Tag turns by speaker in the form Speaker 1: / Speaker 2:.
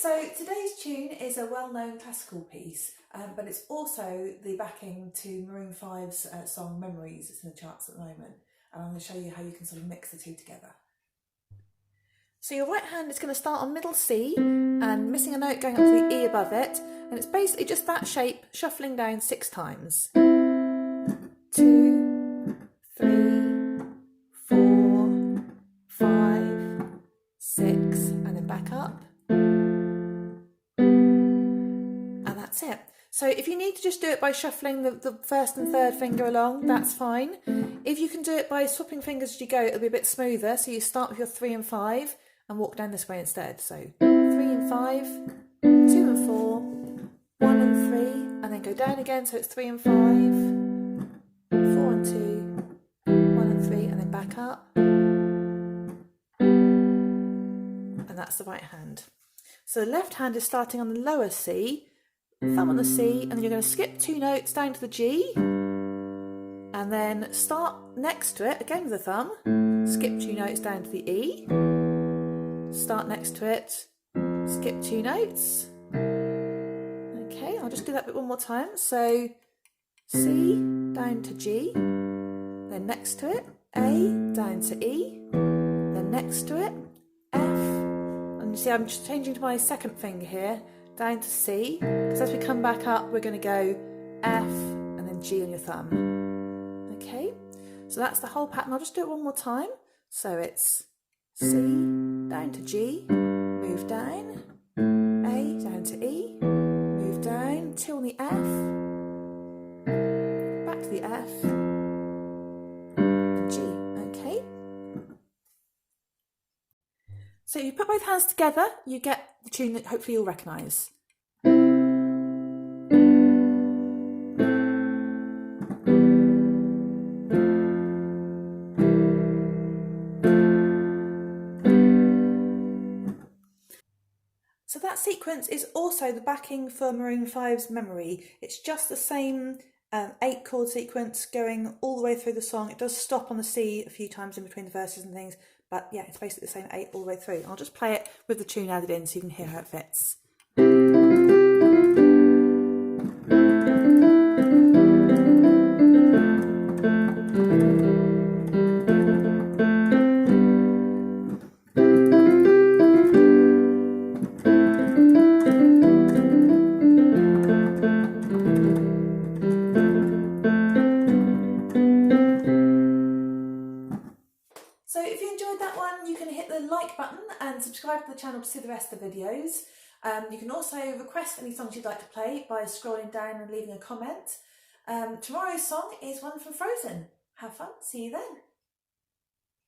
Speaker 1: So today's tune is a well-known classical piece, but it's also the backing to Maroon 5's song Memories. It's in the charts at the moment, and I'm going to show you how you can sort of mix the two together. So your right hand is going to start on middle C and missing a note going up to the E above it, and it's basically just that shape shuffling down 6 times. 2, 3, 4, 5, 6, and then back up. And that's it. So if you need to just do it by shuffling the first and third finger along, that's fine. If you can do it by swapping fingers as you go, it'll be a bit smoother. So you start with your 3 and 5 and walk down this way instead. So 3 and 5, 2 and 4, 1 and 3, and then go down again. So it's 3 and 5, 4 and 2, 1 and 3, and then back up. And that's the right hand. So the left hand is starting on the lower C, thumb on the C, and then you're going to skip 2 notes down to the G, and then start next to it, again with the thumb, skip 2 notes down to the E, start next to it, skip 2 notes. Okay, I'll just do that bit one more time. So C down to G, then next to it, A down to E, then next to it, F, and you see I'm just changing to my second finger here, down to C, because as we come back up we're going to go F and then G on your thumb. Okay, so that's the whole pattern. I'll just do it one more time. So it's C down to G, move down, A down to E, move down, 2 on the F, back to the F, and G. Okay. So if you put both hands together, you get the tune that hopefully you'll recognise. So that sequence is also the backing for Maroon 5's Memory. It's just the same 8 chord sequence going all the way through the song. It does stop on the C a few times in between the verses and things, but yeah, it's basically the same 8 all the way through. I'll just play it with the tune added in so you can hear how it fits. So if you enjoyed that one, you can hit the like button and subscribe to the channel to see the rest of the videos. You can also request any songs you'd like to play by scrolling down and leaving a comment. Tomorrow's song is one from Frozen. Have fun, see you then.